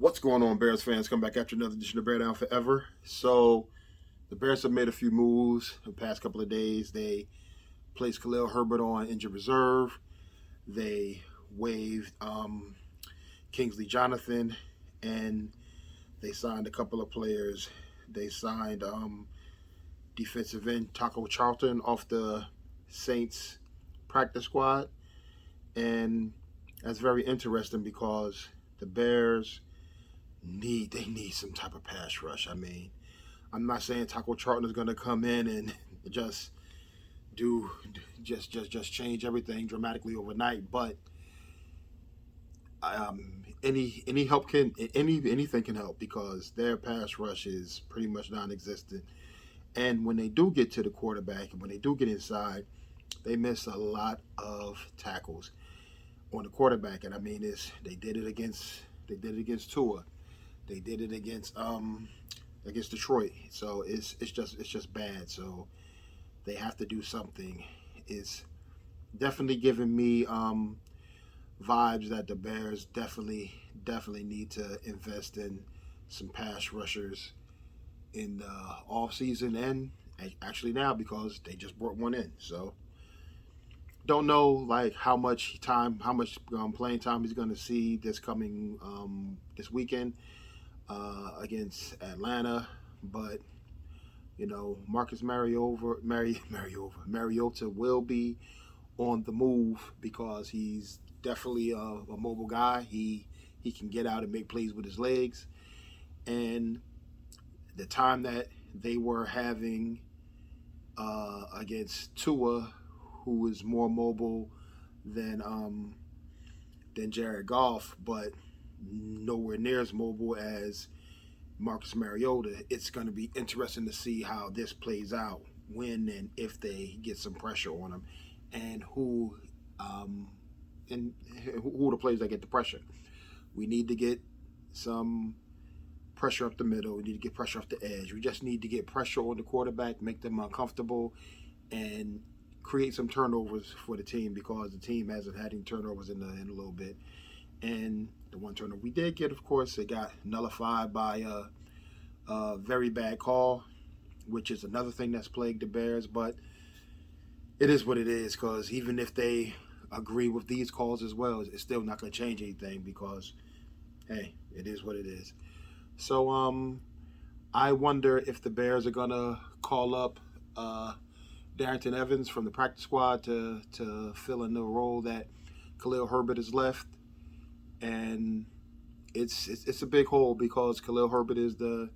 What's going on, Bears fans? Come back after another edition of Bear Down Forever. So, the Bears have made a few moves the past couple of days. They placed Khalil Herbert on injured reserve. They waived Kingsley Jonathan, and they signed a couple of players. They signed defensive end Taco Charlton off the Saints practice squad, and that's very interesting because the Bears need some type of pass rush. I mean, I'm not saying Taco Charlton is going to come in and just do just change everything dramatically overnight, but any help can anything can help because their pass rush is pretty much non-existent. And when they do get to the quarterback and when they do get inside, they miss a lot of tackles on the quarterback. And I mean, they did it against Tua. They did it against Detroit. So it's just bad. So they have to do something. It's definitely giving me vibes that the Bears definitely need to invest in some pass rushers in the off season and actually now because they just brought one in. So don't know like how much playing time he's going to see this weekend against Atlanta, but Marcus Mariota will be on the move because he's definitely a mobile guy. He can get out and make plays with his legs, and the time that they were having against Tua, who is more mobile than Jared Goff, but nowhere near as mobile as Marcus Mariota. It's going to be interesting to see how this plays out when and if they get some pressure on him, and who are the players that get the pressure. We need to get some pressure up the middle. We need to get pressure off the edge. We just need to get pressure on the quarterback, make them uncomfortable, and create some turnovers for the team because the team hasn't had any turnovers in a little bit. And the one turnover we did get, of course, it got nullified by a very bad call, which is another thing that's plagued the Bears. But it is what it is because even if they agree with these calls as well, it's still not going to change anything because, hey, it is what it is. So I wonder if the Bears are going to call up Darrington Evans from the practice squad to fill in the role that Khalil Herbert has left. And it's a big hole because Khalil Herbert is the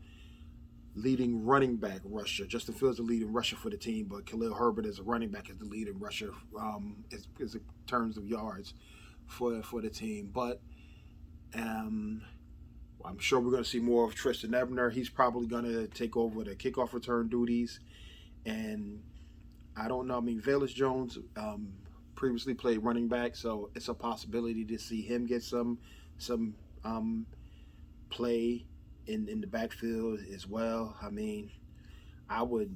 leading running back rusher. Justin Fields is the leading rusher for the team, but Khalil Herbert as a running back is the leading rusher is in terms of yards for the team. But I'm sure we're going to see more of Tristan Ebner. He's probably going to take over the kickoff return duties. And I don't know. I mean, Velus Jones previously played running back, so it's a possibility to see him get some play in the backfield as well. I mean, I would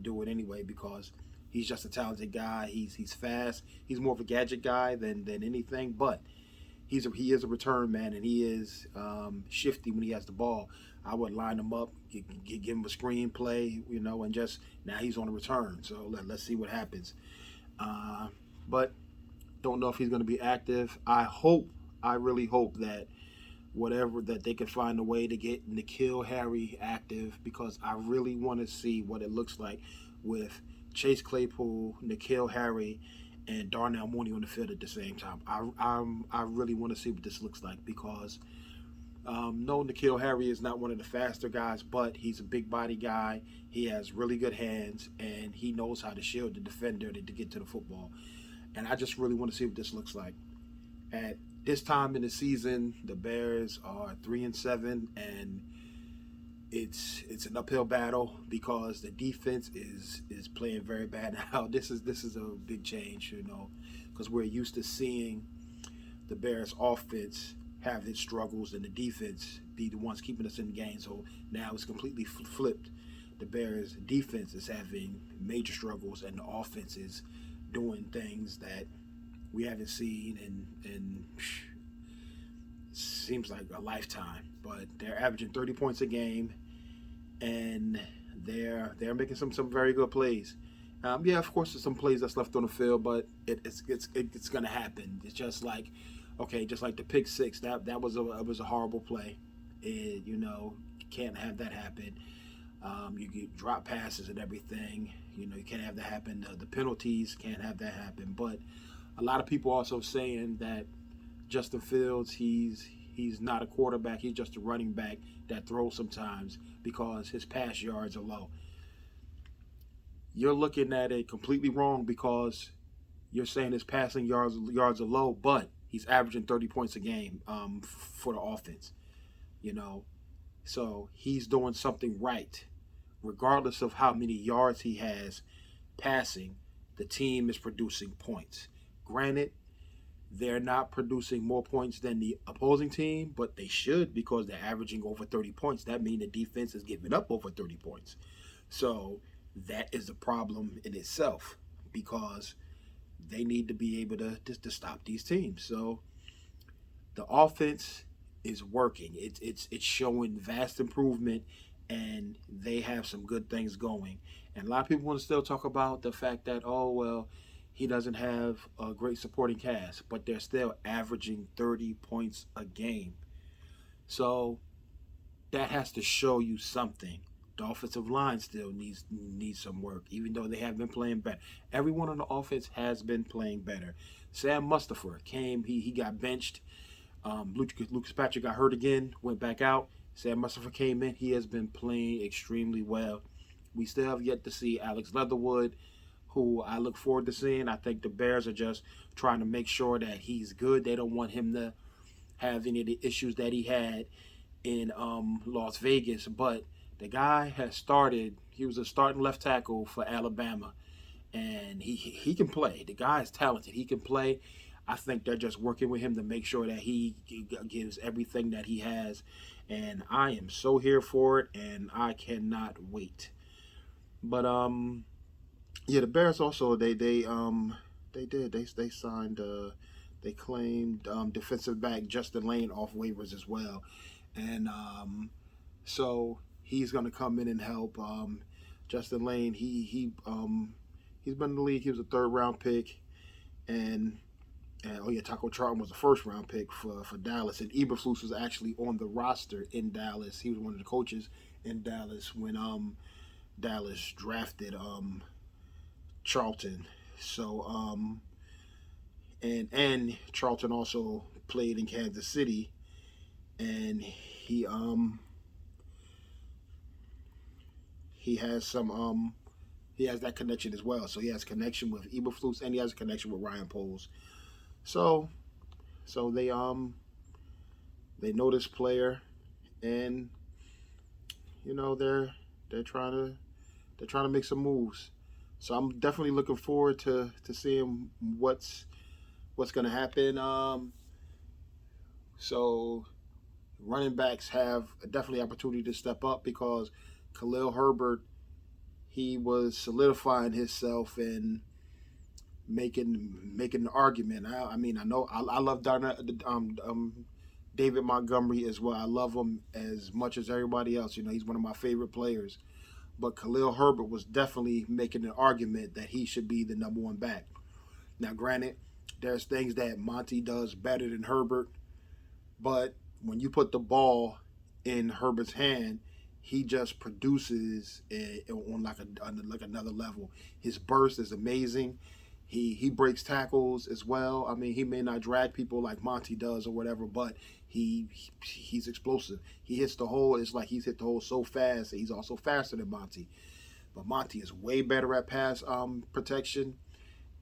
do it anyway because he's just a talented guy. He's fast. He's more of a gadget guy than anything, but he is a return man and he is shifty when he has the ball. I would line him up, give him a screen play, and just now he's on a return. So let's see what happens. But don't know if he's going to be active. I really hope that they can find a way to get N'Keal Harry active because I really want to see what it looks like with Chase Claypool, N'Keal Harry, and Darnell Mooney on the field at the same time. I really want to see what this looks like because no, N'Keal Harry is not one of the faster guys, but he's a big body guy. He has really good hands, and he knows how to shield the defender to get to the football. And I just really want to see what this looks like. At this time in the season, the Bears are 3-7, and it's an uphill battle because the defense is playing very bad now. This is a big change, because we're used to seeing the Bears offense have its struggles and the defense be the ones keeping us in the game. So now it's completely flipped. The Bears defense is having major struggles and the offense is doing things that we haven't seen in seems like a lifetime, but they're averaging 30 points a game, and they're making some very good plays. Yeah, of course, there's some plays that's left on the field, but it's going to happen. It's just like, okay, just like the pick six, that was a horrible play. You can't have that happen. You get drop passes and everything. You can't have that happen. The penalties can't have that happen. But a lot of people also saying that Justin Fields, he's not a quarterback. He's just a running back that throws sometimes because his pass yards are low. You're looking at it completely wrong because you're saying his passing yards are low, but he's averaging 30 points a game for the offense. You know, so he's doing something right, regardless of how many yards he has passing. The team is producing points. Granted, they're not producing more points than the opposing team, but they should because they're averaging over 30 points. That means the defense is giving up over 30 points. So that is a problem in itself because they need to be able to stop these teams. So the offense is working. It's showing vast improvement, and they have some good things going. And a lot of people want to still talk about the fact that, oh, well, he doesn't have a great supporting cast, but they're still averaging 30 points a game. So that has to show you something. The offensive line still needs some work, even though they have been playing better. Everyone on the offense has been playing better. Sam Mustipher came, he got benched. Lucas Patrick got hurt again, went back out. Sam Mustipher came in. He has been playing extremely well. We still have yet to see Alex Leatherwood, who I look forward to seeing. I think the Bears are just trying to make sure that he's good. They don't want him to have any of the issues that he had in Las Vegas. But the guy has started. He was a starting left tackle for Alabama, and he can play. The guy is talented. He can play. I think they're just working with him to make sure that he gives everything that he has. And I am so here for it, and I cannot wait. But yeah, the Bears also they signed they claimed defensive back Justin Lane off waivers as well, and so he's going to come in and help. Justin Lane, he's been in the league. He was a third-round pick, and oh yeah, Taco Charlton was a first-round pick for Dallas, and Eberflus was actually on the roster in Dallas. He was one of the coaches in Dallas when Dallas drafted Charlton. So and Charlton also played in Kansas City, and he has some he has that connection as well. So he has connection with Eberflus, and he has a connection with Ryan Poles. So they know this player, and they're trying to make some moves. So I'm definitely looking forward to seeing what's going to happen. So running backs have definitely opportunity to step up because Khalil Herbert, he was solidifying himself and making an argument. I know I love David Montgomery as well. I love him as much as everybody else. He's one of my favorite players. But Khalil Herbert was definitely making an argument that he should be the number one back. Now, granted, there's things that Monty does better than Herbert, but when you put the ball in Herbert's hand, he just produces on like another level. His burst is amazing. He breaks tackles as well. I mean, he may not drag people like Monty does or whatever, but he's explosive. He hits the hole. It's like he's hit the hole so fast. He's also faster than Monty. But Monty is way better at pass protection.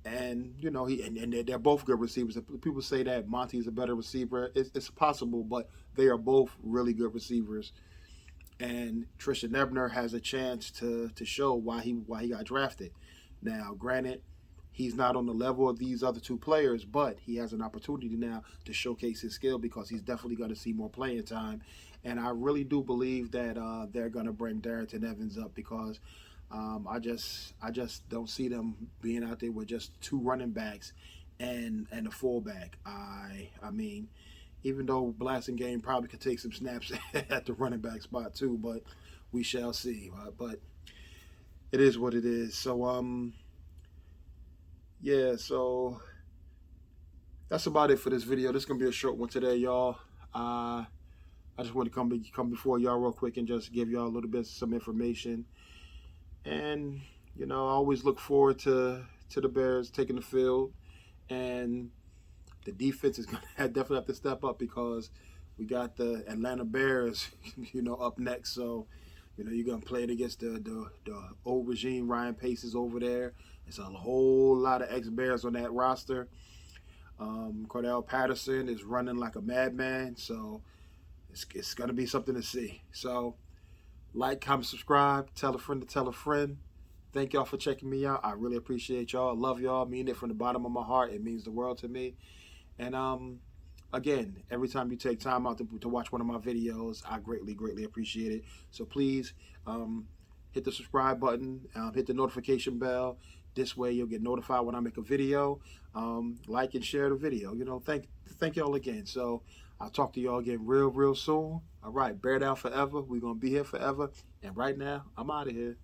And, they're both good receivers. People say that Monty is a better receiver. It's possible, but they are both really good receivers. And Tristan Ebner has a chance to show why he got drafted. Now, granted, he's not on the level of these other two players, but he has an opportunity now to showcase his skill because he's definitely going to see more playing time. And I really do believe that they're going to bring Darrynton Evans up because I just don't see them being out there with just two running backs and a fullback. I mean, Even though Blasingame probably could take some snaps at the running back spot too, but we shall see. But it is what it is. So yeah. So that's about it for this video. This is gonna be a short one today, y'all. I just want to come before y'all real quick and just give y'all a little bit of some information. And I always look forward to the Bears taking the field, and the defense is gonna definitely have to step up because we got the Atlanta Bears, up next. So, you're gonna play it against the old regime. Ryan Pace is over there. It's a whole lot of ex-Bears on that roster. Cordell Patterson is running like a madman. So it's gonna be something to see. So like, comment, subscribe, tell a friend to tell a friend. Thank y'all for checking me out. I really appreciate y'all. Love y'all. Mean it from the bottom of my heart. It means the world to me. And again, every time you take time out to watch one of my videos, I greatly, greatly appreciate it. So please hit the subscribe button, hit the notification bell. This way you'll get notified when I make a video. Like and share the video. Thank y'all again. So I'll talk to y'all again real, real soon. All right, bear down forever. We're going to be here forever. And right now, I'm out of here.